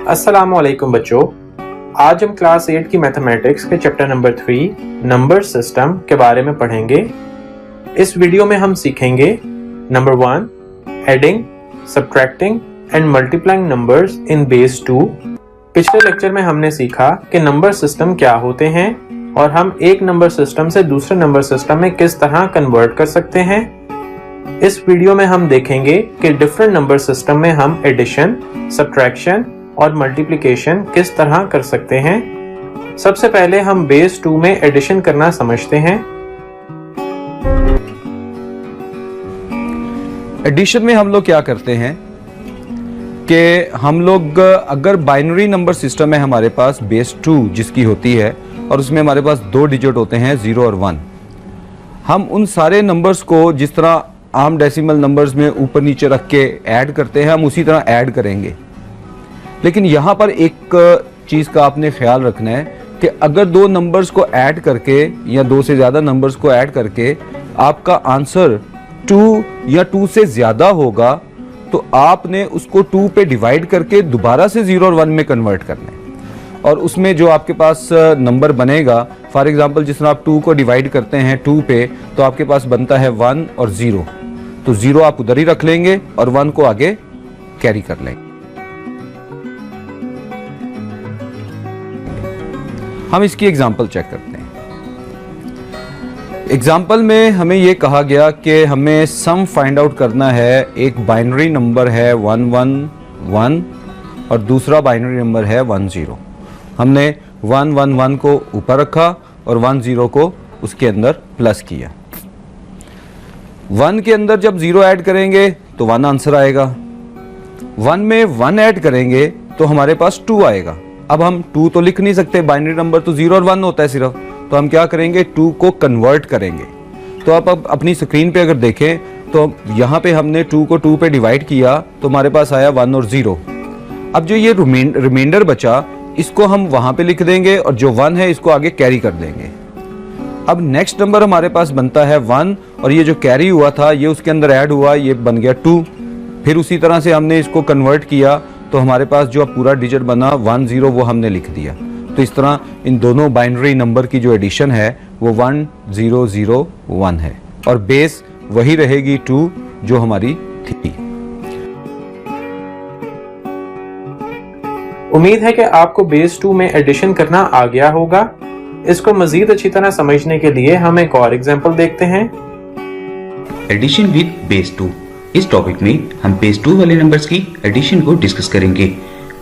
अस्सलामुअलैकुम बच्चों, आज हम क्लास 8 की मैथमेटिक्स के चैप्टर नंबर 3 नंबर सिस्टम के बारे में पढ़ेंगे। इस वीडियो में हम सीखेंगे number 1 adding, subtracting and multiplying numbers in base 2। पिछले लेक्चर में हमने सीखा कि नंबर सिस्टम क्या होते हैं और हम एक नंबर सिस्टम से दूसरे नंबर सिस्टम में किस तरह कन्वर्ट कर सकते हैं। इस वीडियो में हम देखेंगे कि डिफरेंट नंबर सिस्टम में हम एडिशन, सब्ट्रैक्शन और मल्टीप्लिकेशन किस तरह कर सकते हैं। सबसे पहले हम बेस 2 में एडिशन करना समझते हैं। एडिशन में हम लोग क्या करते हैं कि हम लोग अगर बाइनरी नंबर सिस्टम है हमारे पास बेस 2 जिसकी होती है और उसमें हमारे पास 2 डिजिट होते हैं 0 और 1, हम उन सारे नंबर्स को जिस तरह आम डेसिमल नंबर्स में ऊपर नीचे रख के ऐड करते हैं हम उसी तरह ऐड करेंगे। लेकिन यहाँ पर एक चीज़ का आपने ख्याल रखना है कि अगर 2 नंबर्स को ऐड करके या 2 से ज़्यादा नंबर्स को ऐड करके आपका आंसर 2 या 2 से ज़्यादा होगा तो आपने उसको 2 पे डिवाइड करके दोबारा से 0 और 1 में कन्वर्ट करना है। और उसमें जो आपके पास नंबर बनेगा, फॉर एग्जांपल जिस तरह आप 2 को डिवाइड करते हैं 2 पे तो आपके पास बनता है 1 और 0, तो 0 आप उधर ही रख लेंगे और 1 को आगे कैरी कर लेंगे। हम इसकी एग्जांपल चेक करते हैं। एग्जांपल में हमें यह कहा गया कि हमें सम फाइंड आउट करना है। एक बाइनरी नंबर है 111 और दूसरा बाइनरी नंबर है 10। हमने 111 को ऊपर रखा और 10 को उसके अंदर प्लस किया। 1 के अंदर जब 0 ऐड करेंगे तो 1 आंसर आएगा। 1 में 1 ऐड करेंगे तो हमारे पास 2 आएगा। अब हम 2 तो लिख नहीं सकते, बाइनरी नंबर तो 0 और 1 होता है सिर्फ, तो हम क्या करेंगे 2 को कन्वर्ट करेंगे। तो आप अब अपनी स्क्रीन पे अगर देखें तो यहाँ पे हमने 2 को 2 पे डिवाइड किया तो हमारे पास आया 1 और 0। अब जो ये रिमाइंडर बचा इसको हम वहां पे लिख देंगे और जो 1 है इसको आगे कैरी कर देंगे। अब नेक्स्ट नंबर हमारे पास बनता है 1 और ये जो कैरी हुआ था ये उसके अंदर ऐड हुआ, ये बन गया 2। फिर उसी तरह से हमने इसको कन्वर्ट किया तो हमारे पास जो पूरा डिजिट बना 10 वो हमने लिख दिया। तो इस तरह इन दोनों बाइनरी नंबर की जो एडिशन है वो 1001 है और बेस वही रहेगी 2 जो हमारी थी। उम्मीद है कि आपको बेस 2 में एडिशन करना आ गया होगा। इसको मजीद अच्छी तरह समझने के लिए हम एक और एग्जांपल देखते हैं। Addition with base 2। इस टॉपिक में हम बेस 2 वाले नंबर्स की एडिशन को डिस्कस करेंगे।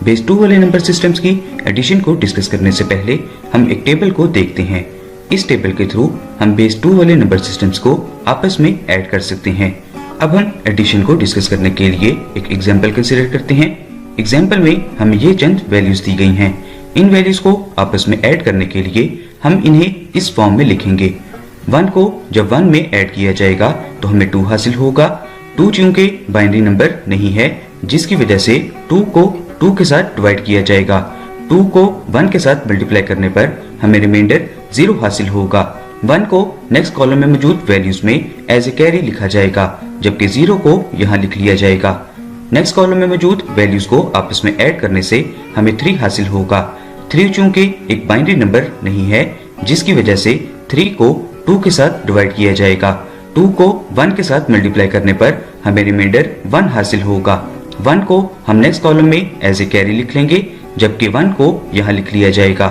बेस 2 वाले नंबर सिस्टम्स की एडिशन को डिस्कस करने से पहले हम एक टेबल को देखते हैं। इस टेबल के थ्रू हम बेस 2 वाले नंबर सिस्टम्स को आपस में ऐड कर सकते हैं। अब हम एडिशन को डिस्कस करने के लिए एक एग्जाम्पल कंसिडर करते हैं। एग्जाम्पल में हमें ये चंद वैल्यूज दी गई हैं। इन वैल्यूज को आपस में ऐड करने के लिए हम इन्हें इस फॉर्म में लिखेंगे। 1 को जब 1 में ऐड किया जाएगा तो हमें 2 हासिल होगा। 2 चूंकि बाइनरी नंबर नहीं है जिसकी वजह से 2 को 2 के साथ डिवाइड किया जाएगा। 2 को 1 के साथ मल्टीप्लाई करने पर हमें रिमाइंडर 0 हासिल होगा। 1 को नेक्स्ट कॉलम में मौजूद वैल्यूज में एज ए कैरी लिखा जाएगा जबकि 0 को यहाँ लिख लिया जाएगा। नेक्स्ट कॉलम में मौजूद वैल्यूज को आपस में ऐड करने से हमें 3 हासिल होगा। 3 चूंकि एक बाइनरी नंबर नहीं है जिसकी वजह से 3 को 2 के साथ डिवाइड किया जाएगा। 2 को 1 के साथ मल्टीप्लाई करने पर हमें रिमाइंडर 1 हासिल होगा। 1 को हम नेक्स्ट कॉलम में एज ए कैरी लिख लेंगे जबकि 1 को यहाँ लिख लिया जाएगा।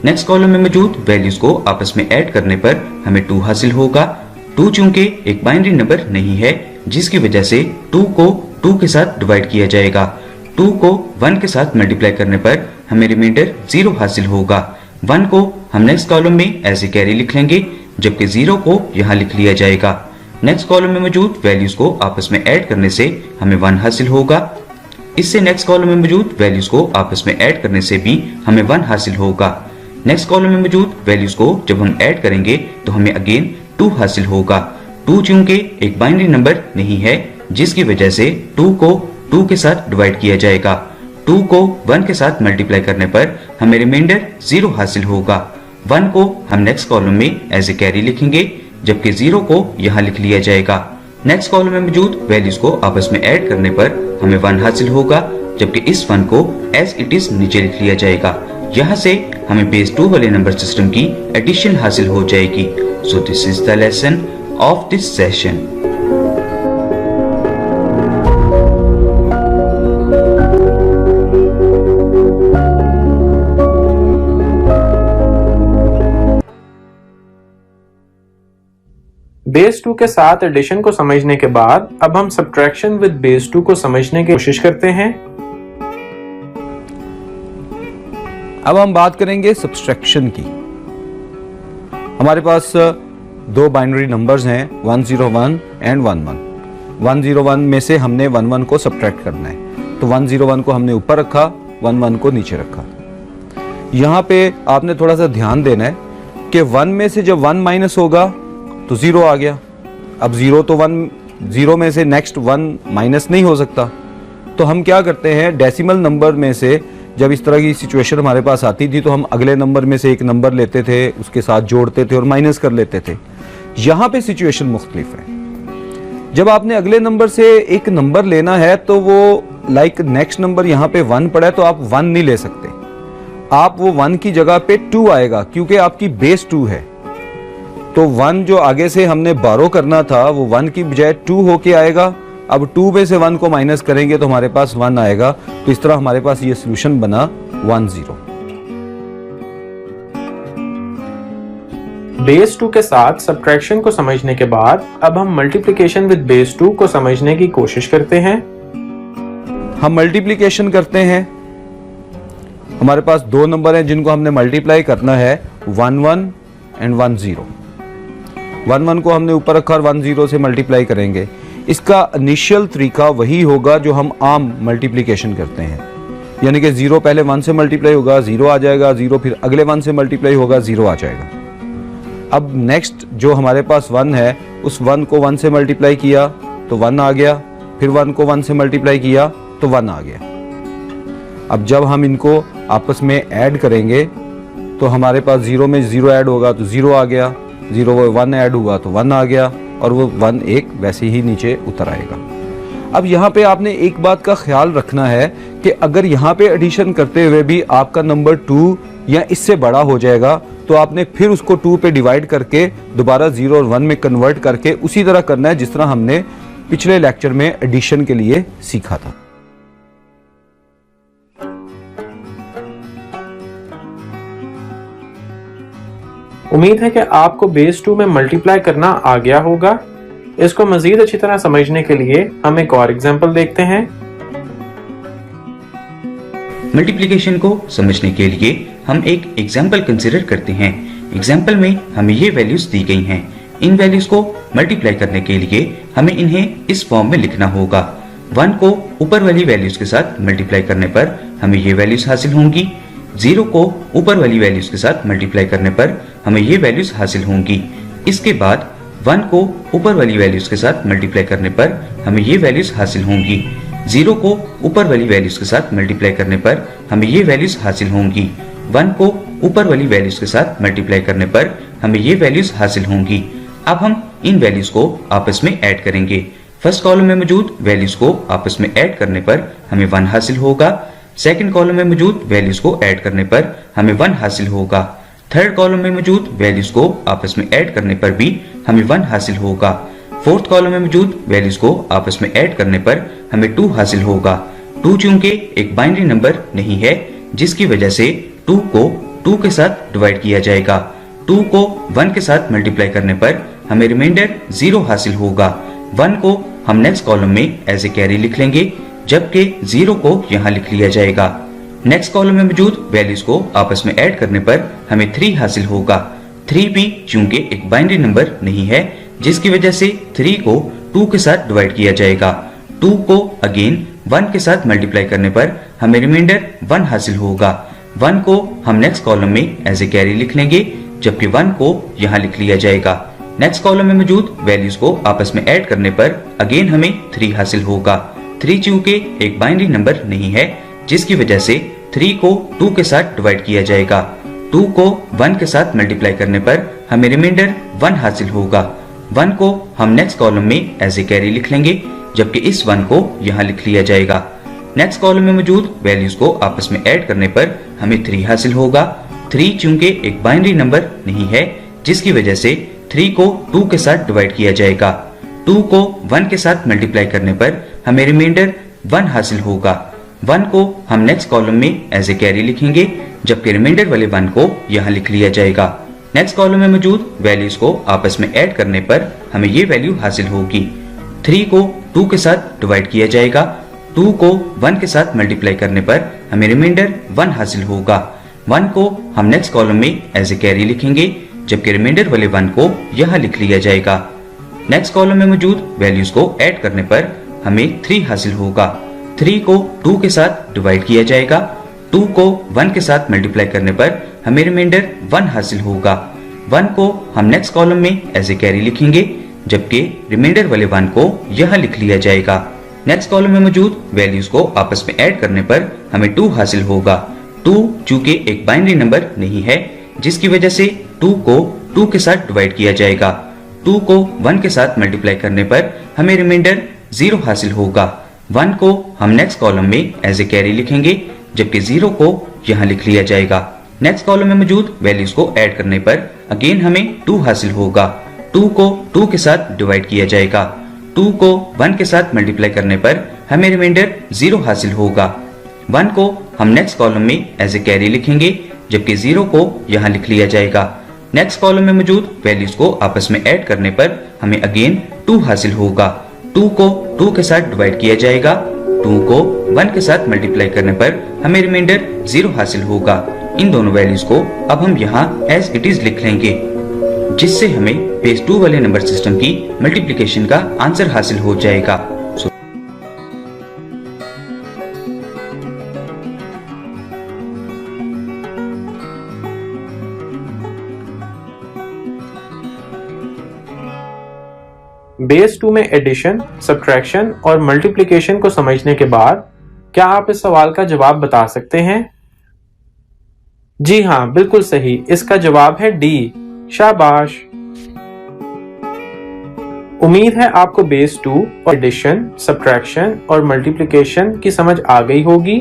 नेक्स्ट कॉलम में मौजूद वैल्यूज को आपस में ऐड करने पर हमें 2 हासिल होगा। 2 चूंकि एक बाइनरी नंबर नहीं है जिसकी वजह से 2 को 2 के साथ डिवाइड किया जाएगा। 2 को 1 के साथ मल्टीप्लाई करने पर हमें रिमाइंडर 0 हासिल होगा। 1 को हम नेक्स्ट कॉलम में एज ए कैरी लिख लेंगे जबकि 0 को यहाँ लिख लिया जाएगा। नेक्स्ट कॉलम में मौजूद वैल्यूज को आपस में ऐड करने से हमें 1 हासिल होगा। इससे नेक्स्ट कॉलम में मौजूद वैल्यूज को आपस में ऐड करने से भी हमें 1 हासिल होगा। नेक्स्ट कॉलम में मौजूद वैल्यूज को जब हम ऐड करेंगे तो हमें अगेन 2 हासिल होगा। 2 चूंकि एक बाइनरी नंबर नहीं है जिसकी वजह से 2 को 2 के साथ डिवाइड किया जाएगा। 2 को 1 के साथ मल्टीप्लाई करने पर हमें रिमाइंडर 0 हासिल होगा। 1 को हम नेक्स्ट कॉलम में एज ए कैरी लिखेंगे जबकि 0 को यहाँ लिख लिया जाएगा। नेक्स्ट कॉलम में मौजूद वैल्यूज को आपस में ऐड करने पर हमें 1 हासिल होगा। जबकि इस 1 को एज इट इज नीचे लिख लिया जाएगा। यहाँ से हमें बेस 2 वाले नंबर सिस्टम की एडिशन हासिल हो जाएगी। So this is the lesson of this session. Base 2 के साथ एडिशन को समझने के बाद अब हम सब्ट्रैक्शन विद बेस 2 को समझने की कोशिश करते हैं। अब हम बात करेंगे सब्ट्रैक्शन की। हमारे पास दो बाइनरी नंबर्स हैं 101 एंड 11। 101 में से हमने 11 को सब्ट्रैक्ट करना है, तो 101 को हमने ऊपर रखा, 11 को नीचे रखा। यहाँ पे आपने थोड़ा सा ध्यान देना है कि 1 में से जब 1 माइनस होगा तो 0 आ गया। अब 0 में से नेक्स्ट 1 माइनस नहीं हो सकता, तो हम क्या करते हैं, डेसिमल नंबर में से जब इस तरह की सिचुएशन हमारे पास आती थी तो हम अगले नंबर में से एक नंबर लेते थे, उसके साथ जोड़ते थे और माइनस कर लेते थे। यहाँ पे सिचुएशन मुख्तलिफ है। जब आपने अगले नंबर से एक नंबर लेना है तो वो लाइक नेक्स्ट नंबर यहाँ पे 1 पड़ा है तो आप 1 नहीं ले सकते, आप वो 1 की जगह पे 2 आएगा क्योंकि आपकी बेस 2 है। तो 1 जो आगे से हमने बारो करना था वो 1 की बजाय 2 होके आएगा। अब 2 में से 1 को माइनस करेंगे तो हमारे पास 1 आएगा। तो इस तरह हमारे पास ये सॉल्यूशन बना 10। बेस 2 के साथ सब्ट्रैक्शन को समझने के बाद अब हम मल्टीप्लिकेशन विद बेस 2 को समझने की कोशिश करते हैं। हम मल्टीप्लिकेशन करते हैं। हमारे पास दो नंबर हैं जिनको हमने मल्टीप्लाई करना है, 11 एंड 10। 11 को हमने ऊपर रखा और 10 से मल्टीप्लाई करेंगे। इसका इनिशियल तरीका वही होगा जो हम आम मल्टीप्लिकेशन करते हैं, यानी कि 0 पहले 1 से मल्टीप्लाई होगा, 0 आ जाएगा, 0 फिर अगले 1 से मल्टीप्लाई होगा, 0 आ जाएगा। अब नेक्स्ट जो हमारे पास 1 है, उस 1 को 1 से मल्टीप्लाई किया तो 1 आ गया, फिर 1 को 1 से मल्टीप्लाई किया तो 1 आ गया। अब जब हम इनको आपस में ऐड करेंगे तो हमारे पास 0 में 0 ऐड होगा तो 0 आ गया, 0 में 1 ऐड हुआ तो 1 आ गया, और वो 1 एक वैसे ही नीचे उतर आएगा। अब यहाँ पे आपने एक बात का ख्याल रखना है कि अगर यहाँ पे एडिशन करते हुए भी आपका नंबर 2 या इससे बड़ा हो जाएगा तो आपने फिर उसको 2 पे डिवाइड करके दोबारा 0 और 1 में कन्वर्ट करके उसी तरह करना है जिस तरह हमने पिछले लेक्चर में एडिशन के लिए सीखा था। उम्मीद है कि आपको बेस 2 में मल्टीप्लाई करना आ गया होगा। इसको मजीद अच्छी तरह समझने के लिए हम एक और एग्जांपल देखते हैं। मल्टीप्लिकेशन को समझने के लिए हम एक एग्जाम्पल कंसिडर करते हैं। एग्जाम्पल में हमें ये वैल्यूज दी गई हैं। इन वैल्यूज को मल्टीप्लाई करने के लिए हमें इन्हें इस फॉर्म में लिखना होगा। 1 को ऊपर वाली वैल्यूज के साथ मल्टीप्लाई करने पर हमें ये वैल्यूज हासिल होंगी। 0 को ऊपर वाली वैल्यूज के साथ मल्टीप्लाई करने पर हमें ये वैल्यूज हासिल होंगी। इसके बाद 1 को ऊपर वाली वैल्यूज के साथ मल्टीप्लाई करने पर हमें ये वैल्यूज हासिल होंगी। 0 को ऊपर वाली वैल्यूज के साथ मल्टीप्लाई करने पर हमें ये वैल्यूज हासिल होंगी। 1 को ऊपर वाली वैल्यूज के साथ मल्टीप्लाई करने पर हमें ये वैल्यूज हासिल होंगी। अब हम इन वैल्यूज को आपस में ऐड करेंगे। फर्स्ट कॉलम में मौजूद वैल्यूज को आपस में ऐड करने पर हमें 1 हासिल होगा। सेकंड कॉलम में मौजूद वैल्यूज को ऐड करने पर हमें 1 हासिल होगा। थर्ड कॉलम में मौजूद वैल्यूज को आपस में ऐड करने पर भी हमें 1 हासिल होगा। फोर्थ कॉलम में मौजूद वैल्यूज को आपस में ऐड करने पर हमें 2 हासिल होगा। 2 चूंकि एक बाइनरी नंबर नहीं है, जिसकी वजह से 2 को 2 के साथ डिवाइड किया जाएगा। 2 को 1 के साथ मल्टीप्लाई करने पर हमें रिमाइंडर 0 हासिल होगा। 1 को हम नेक्स्ट कॉलम में एज ए कैरी लिख लेंगे, जबकि 0 को यहाँ लिख लिया जाएगा। नेक्स्ट कॉलम में मौजूद वैल्यूज को आपस में ऐड करने पर हमें 3 हासिल होगा। 3 भी चूंकि एक बाइनरी नंबर नहीं है, जिसकी वजह से 3 को 2 के साथ डिवाइड किया जाएगा। 2 को अगेन 1 के साथ मल्टीप्लाई करने पर हमें रिमाइंडर 1 हासिल होगा। 1 को हम नेक्स्ट कॉलम में एज ए कैरी लिख लेंगे, जबकि 1 को यहाँ लिख लिया जाएगा। नेक्स्ट कॉलम में मौजूद वैल्यूज को आपस में ऐड करने पर अगेन हमें 3 हासिल होगा। 3 चूंकि एक बाइनरी नंबर नहीं है, जिसकी वजह से 3 को 2 के साथ डिवाइड किया जाएगा। 2 को 1 के साथ मल्टीप्लाई करने पर हमें रिमाइंडर 1 हासिल होगा। 1 को हम नेक्स्ट कॉलम में एज ए कैरी लिख लेंगे, जबकि इस 1 को यहाँ लिख लिया जाएगा। नेक्स्ट कॉलम में मौजूद वैल्यूज को आपस में ऐड करने पर हमें 3 हासिल होगा। 3 चूंकि एक बाइनरी नंबर नहीं है, जिसकी वजह से 3 को 2 के साथ डिवाइड किया जाएगा। 2 को 1 के साथ मल्टीप्लाई करने पर हमें रिमाइंडर 1 हासिल होगा। 1 को हम नेक्स्ट कॉलम में एज ए कैरी लिखेंगे, जबकि रिमाइंडर वाले 1 को यहाँ लिख लिया जाएगा। नेक्स्ट कॉलम में मौजूद वैल्यूज को आपस में ऐड करने पर हमें ये वैल्यू हासिल होगी। 3 को 2 के साथ डिवाइड किया जाएगा। 2 को 1 के साथ मल्टीप्लाई करने पर हमें रिमाइंडर 1 हासिल होगा। 1 को हम नेक्स्ट कॉलम में एज ए कैरी लिखेंगे, जबकि रिमाइंडर वाले 1 को यहाँ लिख लिया जाएगा। नेक्स्ट कॉलम में मौजूद वैल्यूज को ऐड करने पर हमें 3 हासिल होगा। 3 को 2 के साथ डिवाइड किया जाएगा। 2 को 1 के साथ मल्टीप्लाई करने पर हमें रिमाइंडर 1 हासिल होगा। 1 को हम नेक्स्ट कॉलम में एज ए कैरी लिखेंगे, जबकि रिमाइंडर वाले 1 को यहाँ लिख लिया जाएगा। नेक्स्ट कॉलम में मौजूद वैल्यूज को आपस में ऐड करने पर हमें 2 हासिल होगा। 2 चूंकि एक बाइनरी नंबर नहीं है, जिसकी वजह से 2 को 2 के साथ डिवाइड किया जाएगा। 2 को 1 के साथ मल्टीप्लाई करने पर हमें रिमाइंडर 0 हासिल होगा। 1 को हम नेक्स्ट कॉलम में एज ए कैरी लिखेंगे, जबकि 0 को यहाँ लिख लिया जाएगा। नेक्स्ट कॉलम में मौजूद वैल्यूज को ऐड करने पर अगेन हमें 2 हासिल होगा। 2 को 2 के साथ डिवाइड किया जाएगा। 2 को 1 के साथ मल्टीप्लाई करने पर हमें रिमाइंडर 0 हासिल होगा। 1 को हम नेक्स्ट कॉलम में एज ए कैरी लिखेंगे, जबकि 0 को यहाँ लिख लिया जाएगा। नेक्स्ट कॉलम में मौजूद वैल्यूज को आपस में ऐड करने पर हमें अगेन 2 हासिल होगा। 2 को 2 के साथ डिवाइड किया जाएगा। 2 को 1 के साथ मल्टीप्लाई करने पर हमें रिमाइंडर 0 हासिल होगा। इन दोनों वैल्यूज को अब हम यहाँ एज इट इज लिख लेंगे, जिससे हमें बेस 2 वाले नंबर सिस्टम की मल्टीप्लिकेशन का आंसर हासिल हो जाएगा। बेस 2 में एडिशन, सब्ट्रैक्शन और मल्टीप्लिकेशन को समझने के बाद क्या आप इस सवाल का जवाब बता सकते हैं? जी हाँ, बिल्कुल सही। इसका जवाब है डी। शाबाश। उम्मीद है आपको बेस 2 और एडिशन, सब्ट्रैक्शन और मल्टीप्लिकेशन की समझ आ गई होगी।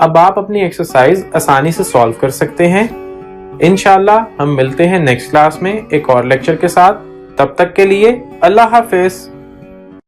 अब आप अपनी एक्सरसाइज आसानी से सॉल्व कर सकते हैं। इंशाल्लाह हम मिलते हैं नेक्स्ट क्लास में एक और लेक्चर के साथ। तब तक के लिए अल्लाह हाफिज।